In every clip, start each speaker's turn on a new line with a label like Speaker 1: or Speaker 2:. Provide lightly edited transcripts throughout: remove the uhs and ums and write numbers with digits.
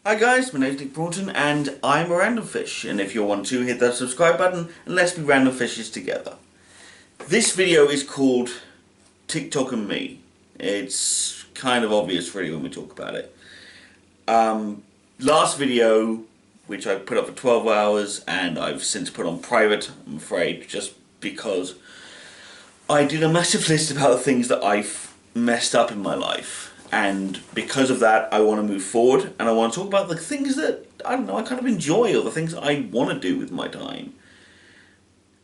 Speaker 1: Hi guys, my name's Nick Broughton and I'm a Random Fish, and if you want to, hit that subscribe button and let's be random fishes together. This video is called TikTok and Me. It's kind of obvious really when we talk about it. Last video, which I put up for 12 hours and I've since put on private, I'm afraid, just because I did a massive list about the things that I've messed up in my life. And because of that, I want to move forward, and I want to talk about the things that, I don't know, I kind of enjoy, or the things that I want to do with my time.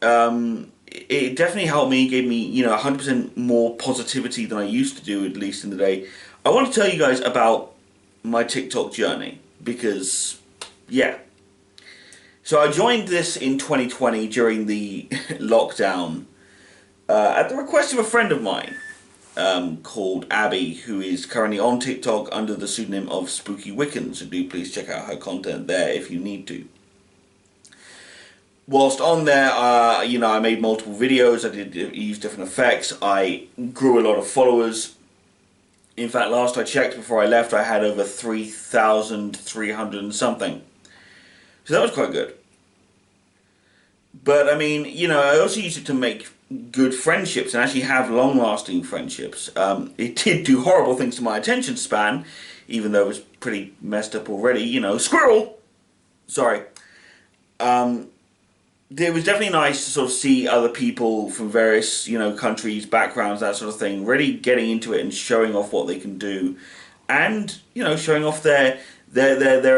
Speaker 1: It definitely helped me, gave me, 100% more positivity than I used to do, at least in the day. I want to tell you guys about my TikTok journey, because, yeah. So I joined this in 2020 during the lockdown, at the request of a friend of mine. Called Abby, who is currently on TikTok under the pseudonym of Spooky Wiccan, so do please check out her content there if you need to. Whilst on there, I made multiple videos, I did use different effects, I grew a lot of followers. In fact, last I checked before I left, I had over 3,300 and something. So that was quite good. But I mean, I also used it to make good friendships and actually have long-lasting friendships. It did do horrible things to my attention span, even though it was pretty messed up already. Squirrel! Sorry. It was definitely nice to sort of see other people from various, countries, backgrounds, that sort of thing, really getting into it and showing off what they can do. And, showing off their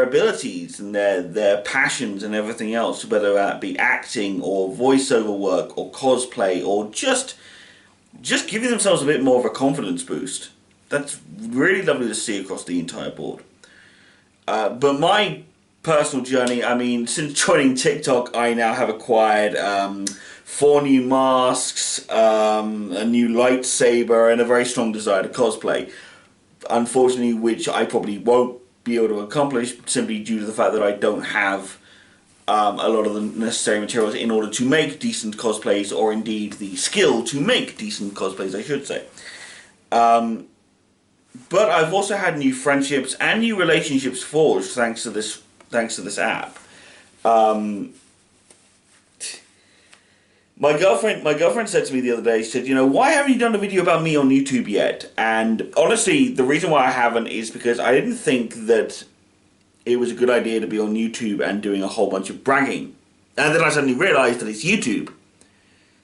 Speaker 1: abilities and their passions and everything else, whether that be acting or voiceover work or cosplay or just giving themselves a bit more of a confidence boost. That's really lovely to see across the entire board. But my personal journey, since joining TikTok, I now have acquired 4 new masks, a new lightsaber, and a very strong desire to cosplay. Unfortunately, which I probably won't be able to accomplish simply due to the fact that I don't have a lot of the necessary materials in order to make decent cosplays, or indeed the skill to make decent cosplays, I should say. But I've also had new friendships and new relationships forged thanks to this app. My girlfriend said to me the other day, she said, why haven't you done a video about me on YouTube yet? And honestly, the reason why I haven't is because I didn't think that it was a good idea to be on YouTube and doing a whole bunch of bragging. And then I suddenly realized that it's YouTube.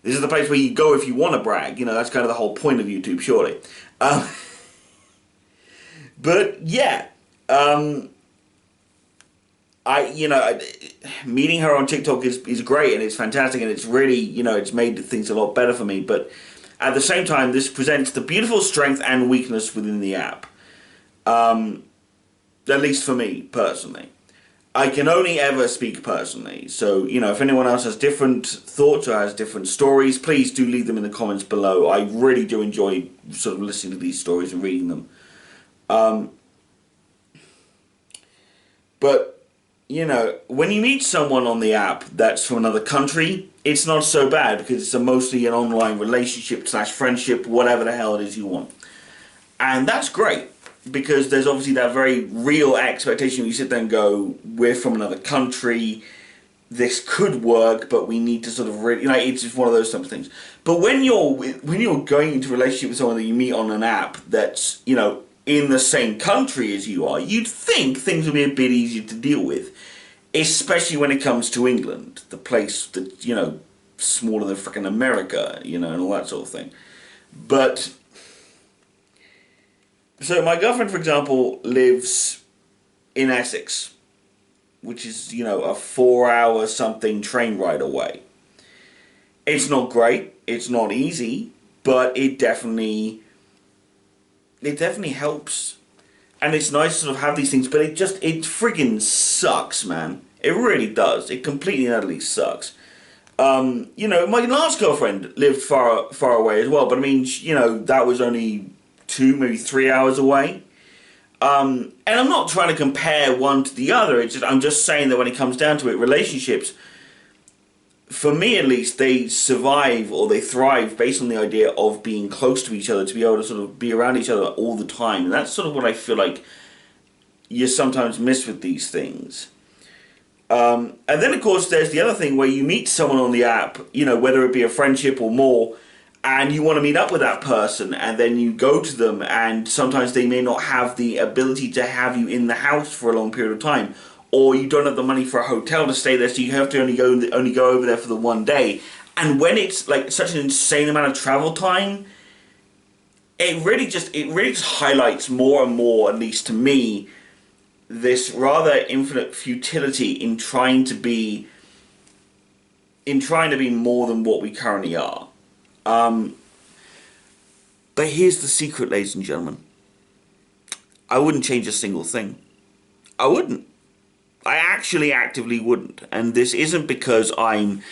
Speaker 1: This is the place where you go if you want to brag. That's kind of the whole point of YouTube, surely. But yeah, meeting her on TikTok is great, and it's fantastic, and it's really, it's made things a lot better for me. But at the same time, this presents the beautiful strength and weakness within the app. At least for me, personally. I can only ever speak personally. So, if anyone else has different thoughts or has different stories, please do leave them in the comments below. I really do enjoy sort of listening to these stories and reading them. But when you meet someone on the app that's from another country, it's not so bad because it's mostly an online relationship / friendship, whatever the hell it is you want. And that's great because there's obviously that very real expectation where you sit there and go, we're from another country, this could work, but we need to sort of really, it's just one of those types of things. But when you're going into a relationship with someone that you meet on an app that's, in the same country as you are, you'd think things would be a bit easier to deal with. Especially when it comes to England, the place that, smaller than frickin' America, and all that sort of thing. But, so my girlfriend, for example, lives in Essex, which is, a 4-hour something train ride away. It's not great, it's not easy, but it definitely helps. And it's nice to sort of have these things, but it friggin' sucks, man. It really does. It completely and utterly sucks. My last girlfriend lived far away as well, but that was only 2, maybe 3 hours away. And I'm not trying to compare one to the other, I'm just saying that when it comes down to it, relationships, for me at least, they survive or they thrive based on the idea of being close to each other, to be able to sort of be around each other all the time. And that's sort of what I feel like you sometimes miss with these things. And then, of course, there's the other thing where you meet someone on the app, you know, whether it be a friendship or more, and you want to meet up with that person, and then you go to them, and sometimes they may not have the ability to have you in the house for a long period of time, or you don't have the money for a hotel to stay there, so you have to only go over there for the one day. And when it's like such an insane amount of travel time, it really just highlights more and more, at least to me, this rather infinite futility in trying to be more than what we currently are. But here's the secret, ladies and gentlemen. I wouldn't change a single thing. I wouldn't. I actually actively wouldn't. And this isn't because I'm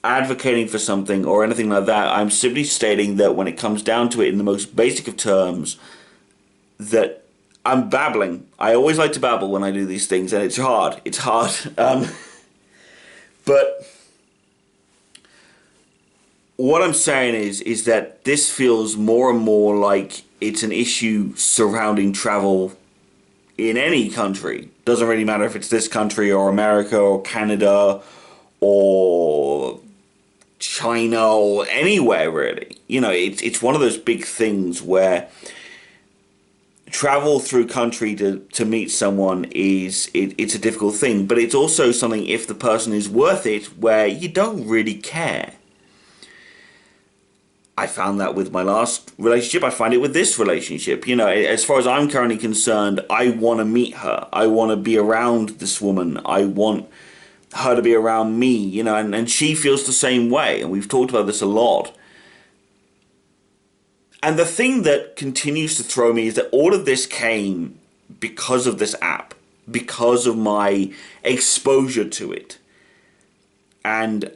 Speaker 1: advocating for something or anything like that. I'm simply stating that when it comes down to it, in the most basic of terms, that I'm babbling. I always like to babble when I do these things, and it's hard. It's hard. But what I'm saying is that this feels more and more like it's an issue surrounding travel in any country. Doesn't really matter if it's this country or America or Canada or China or anywhere, really. You know, it's one of those big things where travel through country to meet someone it's a difficult thing, but it's also something, if the person is worth it, where you don't really care. I found that with my last relationship. I find it with this relationship. You know, as far as I'm currently concerned, I want to meet her. I want to be around this woman. I want her to be around me, you know, and she feels the same way. And we've talked about this a lot. And the thing that continues to throw me is that all of this came because of this app, because of my exposure to it. And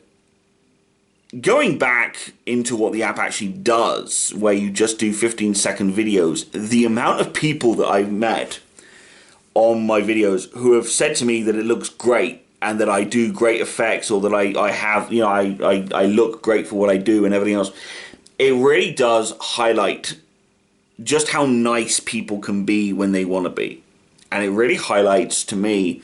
Speaker 1: going back into what the app actually does, where you just do 15-second videos, the amount of people that I've met on my videos who have said to me that it looks great and that I do great effects, or that I have, you know, I look great for what I do and everything else, it really does highlight just how nice people can be when they want to be. And it really highlights to me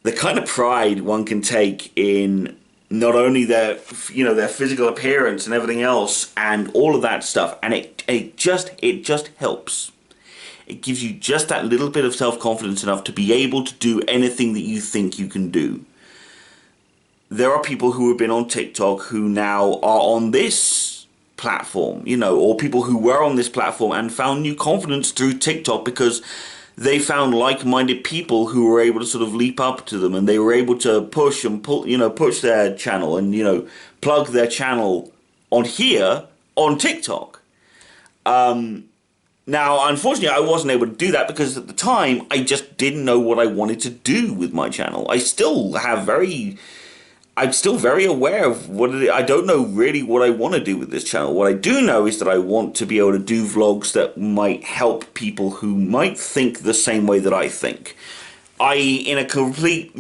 Speaker 1: the kind of pride one can take in not only their, you know, their physical appearance and everything else and all of that stuff. And it just helps. It gives you just that little bit of self-confidence enough to be able to do anything that you think you can do. There are people who have been on TikTok who now are on this platform, you know, or people who were on this platform and found new confidence through TikTok because they found like-minded people who were able to sort of leap up to them, and they were able to push and pull, you know, push their channel and, you know, plug their channel on here on TikTok. Now, unfortunately, I wasn't able to do that because at the time I just didn't know what I wanted to do with my channel. I'm still very aware of what it is. I don't know really what I want to do with this channel. What I do know is that I want to be able to do vlogs that might help people who might think the same way that I think. I.e., in a complete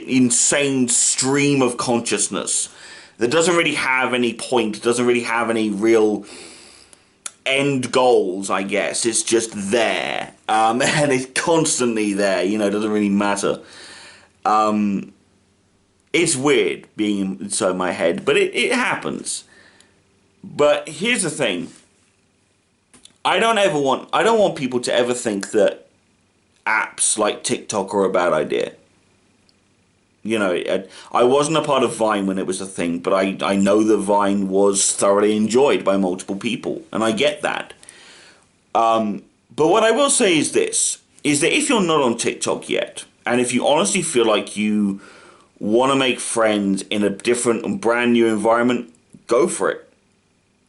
Speaker 1: insane stream of consciousness that doesn't really have any point, doesn't really have any real end goals, I guess. It's just there. And it's constantly there, you know, it doesn't really matter. It's weird being inside my head, but it happens. But here's the thing. I don't want people to ever think that apps like TikTok are a bad idea. You know, I wasn't a part of Vine when it was a thing, but I know that Vine was thoroughly enjoyed by multiple people, and I get that. But what I will say is this, is that if you're not on TikTok yet, and if you honestly feel like you want to make friends in a different and brand new environment, go for it.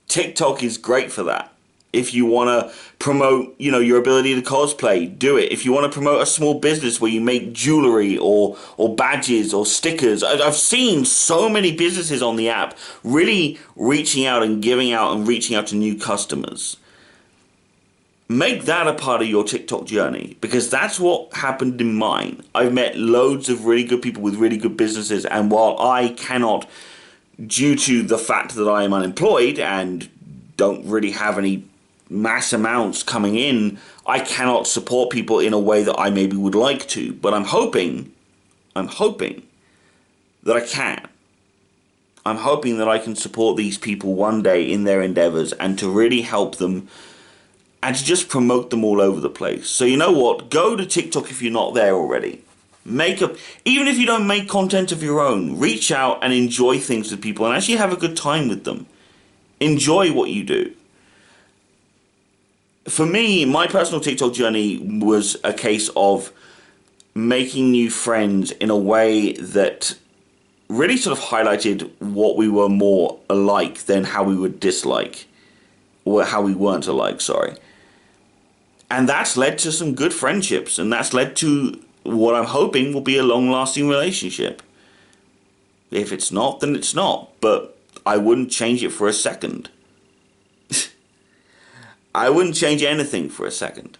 Speaker 1: TikTok is great for that. If you want to promote, you know, your ability to cosplay, do it. If you want to promote a small business where you make jewelry or badges or stickers, I've seen so many businesses on the app really reaching out and giving out and reaching out to new customers. Make that a part of your TikTok journey, because that's what happened in mine. I've met loads of really good people with really good businesses, and while I cannot, due to the fact that I am unemployed and don't really have any mass amounts coming in I cannot support people in a way that I maybe would like to, but I'm hoping that I can. I'm hoping that I can support these people one day in their endeavors and to really help them and to just promote them all over the place. So you know what? Go to TikTok if you're not there already. Even if you don't make content of your own, reach out and enjoy things with people and actually have a good time with them. Enjoy what you do. For me, my personal TikTok journey was a case of making new friends in a way that really sort of highlighted what we were more alike than how we would dislike, or how we weren't alike, sorry. And that's led to some good friendships, and that's led to what I'm hoping will be a long-lasting relationship. If it's not, then it's not, but I wouldn't change it for a second. I wouldn't change anything for a second.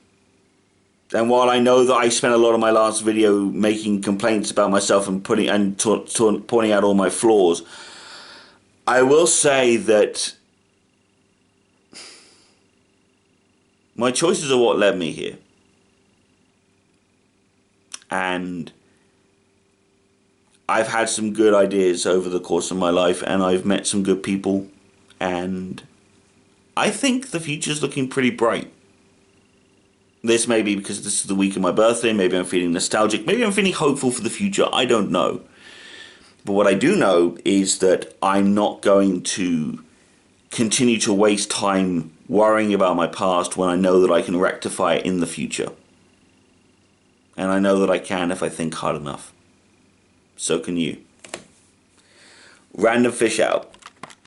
Speaker 1: And while I know that I spent a lot of my last video making complaints about myself and pointing out all my flaws, I will say that my choices are what led me here. And I've had some good ideas over the course of my life, and I've met some good people, and I think the future's looking pretty bright. This may be because this is the week of my birthday, maybe I'm feeling nostalgic, maybe I'm feeling hopeful for the future, I don't know. But what I do know is that I'm not going to continue to waste time worrying about my past when I know that I can rectify it in the future. And I know that I can if I think hard enough. So can you. Random Fish out.